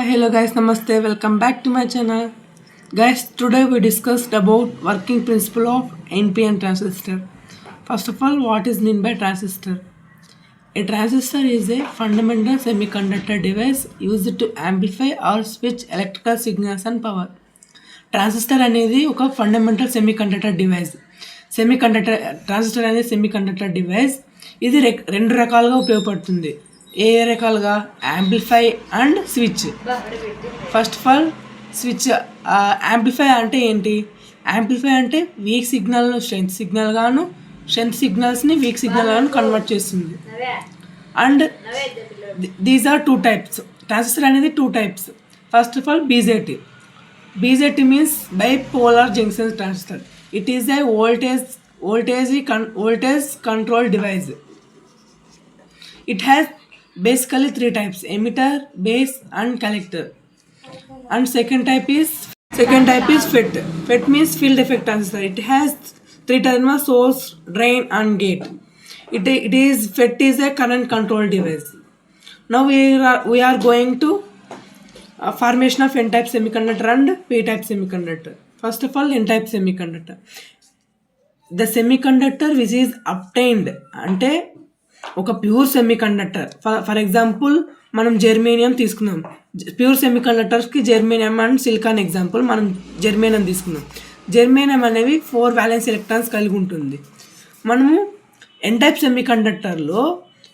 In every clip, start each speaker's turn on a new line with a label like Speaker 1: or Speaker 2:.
Speaker 1: Hi, hello guys, namaste. Welcome back to my channel. Guys, today we discussed about working principle of NPN transistor. First of all, what is meant by transistor? A transistor is a fundamental semiconductor device used to amplify or switch electrical signals and power. Transistor అనేది ఒక fundamental semiconductor device. Transistor అనేది semiconductor device. ఇది రెండు రకాలుగా ఉపయోగపడుతుంది. ఏ రకాలుగా? Amplify and switch. First of all switch. Amplify అంటే ఏంటి? యాంప్లిఫై అంటే వీక్ సిగ్నల్ను స్ట్రెంత్ సిగ్నల్ గాను, స్ట్రెంత్ సిగ్నల్స్ని వీక్ సిగ్నల్ గాను కన్వర్ట్ చేస్తుంది. And these are two types. Transistor అనేది two types. First of all BJT. BJT means bipolar junction transistor. It is a voltage control device. It has basically three types: emitter, base, and collector. And second type is FET. FET means field effect transistor. It has three terminals: source, drain, and gate. FET is a current control device. Now we are going to formation of n-type semiconductor and p-type semiconductor. First of all, n-type semiconductor. The semiconductor which is obtained అంటే ఒక pure semiconductor. For example మనం germanium తీసుకున్నాం. Pure సెమీకండక్టర్స్కి germanium and silicon example. మనం germanium తీసుకున్నాం. Germanium అనేవి 4 valence electrons కలిగి ఉంటుంది. మనము n-type సెమీకండక్టర్లో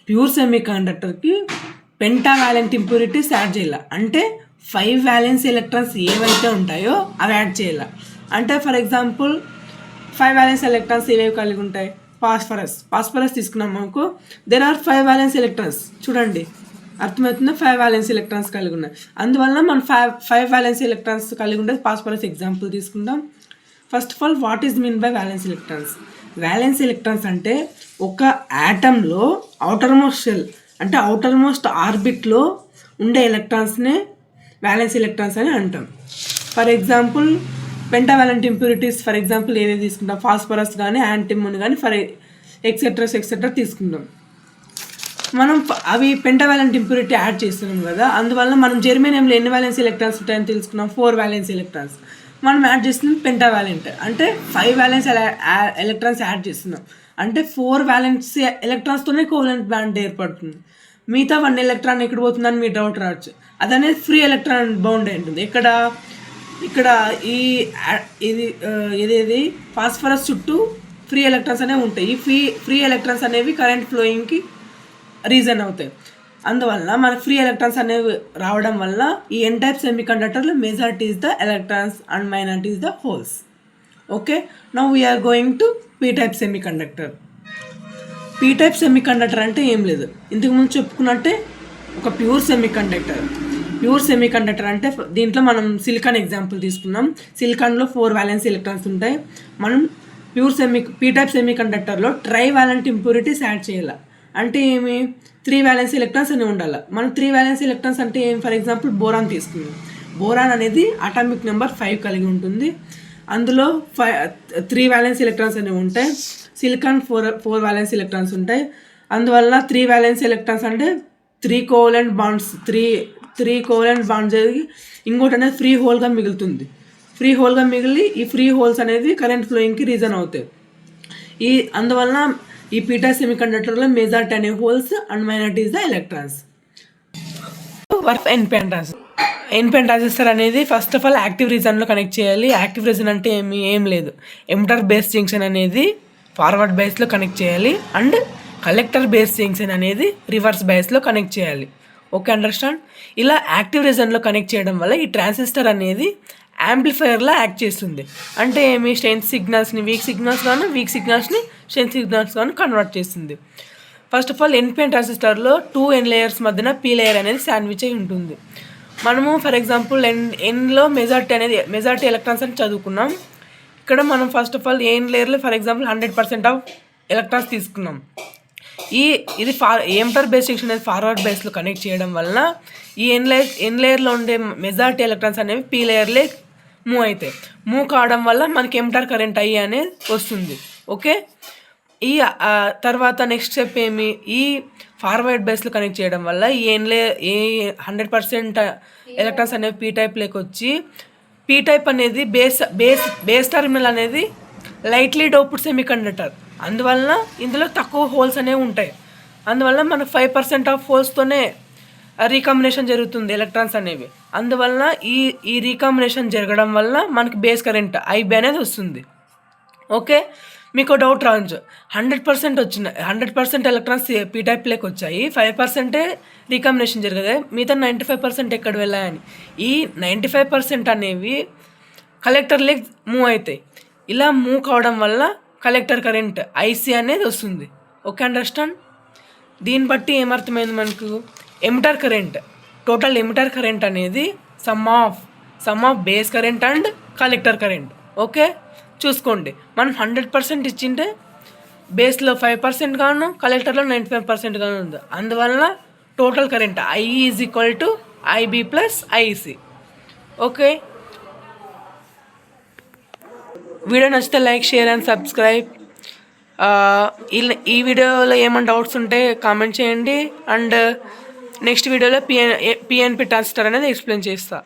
Speaker 1: ప్యూర్ సెమీకండక్టర్కి పెంటా వ్యాలెంట్ ఇంప్యూరిటీస్ యాడ్ చేయాలి. అంటే 5 వ్యాలెన్స్ ఎలక్ట్రాన్స్ ఏవైతే ఉంటాయో అవి యాడ్ చేయాలి. అంటే ఫర్ ఎగ్జాంపుల్ 5 వ్యాలెన్స్ ఎలక్ట్రాన్స్ ఏవేవి కలిగి ఉంటాయి? ఫాస్ఫరస్ తీసుకున్నాం మనకు. There are 5 valence electrons. చూడండి, అర్థమవుతుందా? 5 వ్యాలెన్స్ ఎలక్ట్రాన్స్ కలిగి ఉన్నాయి. అందువల్ల మనం 5 వ్యాలెన్స్ ఎలక్ట్రాన్స్ కలిగి ఉంటే ఫాస్ఫరస్ ఎగ్జాంపుల్ తీసుకుందాం. First of all, what is mean by violence electrons? Violence electrons అంటే ఒక యాటంలో అవుటర్ మోస్ట్ షెల్ అంటే అవుటర్ మోస్ట్ ఆర్బిట్లో ఉండే ఎలక్ట్రాన్స్నే వ్యాలెన్స్ ఎలక్ట్రాన్స్ అని అంటాం. For example pentavalent impurities for example ఏదేది తీసుకుంటాం? ఫాస్ఫరస్ కానీ, యాంటిమోని కానీ, ఎక్సెట్రా తీసుకుంటాం. మనం అవి పెంటావాలెంట్ ఇంప్యూరిటీ యాడ్ చేస్తున్నాం కదా, అందువల్ల మనం జెర్మేనియంలో ఎన్ని వ్యాలెన్స్ ఎలక్ట్రాన్స్ ఉంటాయని తెలుసుకున్నాం? 4 వ్యాలెన్స్ ఎలక్ట్రాన్స్. మనం యాడ్ చేస్తున్నాం పెంటావాలెంట్ అంటే 5 వ్యాలెన్స్ ఎలక్ట్రాన్స్ యాడ్ చేస్తున్నాం. అంటే 4 వ్యాలెన్స్ ఎలక్ట్రాన్స్తోనే కోవలెంట్ బాండ్ ఏర్పడుతుంది. మిగతా 1 ఎలక్ట్రాన్ ఎక్కడ పోతుందని మీ డౌట్ రావచ్చు. అదనేది ఫ్రీ ఎలక్ట్రాన్ బౌండ్ అయి ఉంటుంది. ఇక్కడ ఇదేది ఫాస్ఫరస్ చుట్టూ ఫ్రీ ఎలక్ట్రాన్స్ అనేవి ఉంటాయి. ఈ ఫ్రీ ఎలక్ట్రాన్స్ అనేవి కరెంట్ ఫ్లోయింగ్కి రీజన్ అవుతాయి. అందువల్ల మన ఫ్రీ ఎలక్ట్రాన్స్ అనేవి రావడం వల్ల ఈ n-type సెమీకండక్టర్లో majority is the electrons and minority is the holes. Okay, now we're going to p-type semiconductor. p-type semiconductor అంటే ఏం లేదు, ఇంతకుముందు చెప్పుకున్నట్టే ఒక ప్యూర్ సెమీకండక్టర్ అంటే దీంట్లో మనం సిలికాన్ ఎగ్జాంపుల్ తీసుకున్నాం. సిలికాన్లో 4 వ్యాలెన్స్ ఎలక్ట్రాన్స్ ఉంటాయి. మనం p-type సెమీకండక్టర్లో ట్రై వ్యాలెంట్ ఇంప్యూరిటీస్ యాడ్ చేయాలి. అంటే ఏమి? 3 వ్యాలెన్స్ ఎలక్ట్రాన్స్ అని ఉండాలి. మనం 3 వ్యాలెన్స్ ఎలక్ట్రాన్స్ అంటే ఏం? ఫర్ ఎగ్జాంపుల్ బోరాన్ తీసుకున్నాం. బోరాన్ అనేది అటామిక్ నెంబర్ 5 కలిగి ఉంటుంది. అందులో 3 వ్యాలెన్స్ ఎలక్ట్రాన్స్ అనేవి ఉంటాయి. సిలికాన్ 4 వ్యాలెన్స్ ఎలక్ట్రాన్స్ ఉంటాయి. అందువల్ల 3 వ్యాలెన్స్ ఎలక్ట్రాన్స్ అంటే 3 కోవలెంట్ బాండ్స్ జరిగి ఇంకోటి అనేది ఫ్రీ హోల్గా మిగులుతుంది. ఈ ఫ్రీ హోల్స్ అనేది కరెంట్ ఫ్లోయింగ్కి రీజన్ అవుతాయి. అందువల్ల ఈ p-type సెమీకండక్టర్లో మెజారిటీ అనే holes and minority is the electrons. NPN transistor అనేది ఫస్ట్ ఆఫ్ ఆల్ యాక్టివ్ రీజన్లో కనెక్ట్ చేయాలి. యాక్టివ్ రీజన్ అంటే ఏం లేదు, ఎమిటర్ బేస్ జంక్షన్ అనేది ఫార్వర్డ్ బేస్లో కనెక్ట్ చేయాలి అండ్ కలెక్టర్ బేస్ జంక్షన్ అనేది రివర్స్ బేస్లో కనెక్ట్ చేయాలి. Okay, understand? ఇలా యాక్టివ్ రీజన్లో కనెక్ట్ చేయడం వల్ల ఈ ట్రాన్సిస్టర్ అనేది యాంప్లిఫైయర్లా యాక్ట్ చేస్తుంది. అంటే ఏమి? స్ట్రెంత్ సిగ్నల్స్ని వీక్ సిగ్నల్స్ని స్ట్రెంత్ సిగ్నల్స్ కానీ కన్వర్ట్ చేస్తుంది. ఫస్ట్ ఆఫ్ ఆల్ ఎన్పిఎన్ ట్రాన్సిస్టర్లో 2 n లేయర్స్ మధ్యన p లేయర్ అనేది శాండ్విచ్ అయి ఉంటుంది. మనము ఫర్ ఎగ్జాంపుల్ ఎన్లో మెజారిటీ ఎలక్ట్రాన్స్ అని చదువుకున్నాం. ఇక్కడ మనం ఫస్ట్ ఆఫ్ ఆల్ n లేయర్లో ఫర్ ఎగ్జాంపుల్ 100% ఆఫ్ ఎలక్ట్రాన్స్ తీసుకున్నాం. ఇది ఎమిటర్ బేస్ జంక్షన్ అనేది ఫార్వర్డ్ బేస్లో కనెక్ట్ చేయడం వల్ల ఈ ఎన్ లేయర్లో ఉండే మెజారిటీ ఎలక్ట్రాన్స్ అనేవి p లేయర్లే మూవ్ అవుతాయి. మూవ్ కావడం వల్ల మనకి ఎమిటర్ కరెంట్ అనేది వస్తుంది. ఓకే, ఈ తర్వాత నెక్స్ట్ స్టెప్ ఏమి, ఈ ఫార్వర్డ్ బేస్లో కనెక్ట్ చేయడం వల్ల ఏ 100% ఎలక్ట్రాన్స్ అనేవి పీ టైప్లోకి వచ్చి, పీ టైప్ అనేది బేస్ టర్మినల్ అనేది లైట్లీ డోప్డ్ సెమీకండక్టర్. అందువలన ఇందులో తక్కువ హోల్స్ అనేవి ఉంటాయి. అందువల్ల మనకు 5% ఆఫ్ హోల్స్తోనే రీకాంబినేషన్ జరుగుతుంది ఎలక్ట్రాన్స్ అనేవి. అందువలన ఈ రీకాంబినేషన్ జరగడం వల్ల మనకి బేస్ కరెంట్ ఐబీ అనేది వస్తుంది. ఓకే, మీకు డౌట్ రావచ్చు, 100% ఎలక్ట్రాన్స్ పీ టైప్లోకి వచ్చాయి, 5% రీకాంబినేషన్ జరగదు, మిగతా 95% ఎక్కడ వెళ్ళాయని. ఈ 95% అనేవి కలెక్టర్లోకి మూవ్ అవుతాయి. ఇలా మూవ్ కావడం వల్ల కలెక్టర్ కరెంట్ ఐసీ అనేది వస్తుంది. Okay, understand? దీన్ని బట్టి ఏమర్థమైంది మనకు, emitter current, total emitter current అనేది sum of base current and collector current. Okay, చూసుకోండి, మనం 100% ఇచ్చింటే బేస్లో 5% గాను కలెక్టర్లో 95% గాను ఉంది. అందువలన total current I is equal to IB plus IC. Okay, video నచ్చితే లైక్, షేర్ అండ్ సబ్స్క్రైబ్. ఈ వీడియోలో ఏమైనా డౌట్స్ ఉంటే కామెంట్ చేయండి. అండ్ నెక్స్ట్ వీడియోలో పిఎన్పి ట్రాన్సిస్టర్ అనేది ఎక్స్ప్లెయిన్ చేస్తా.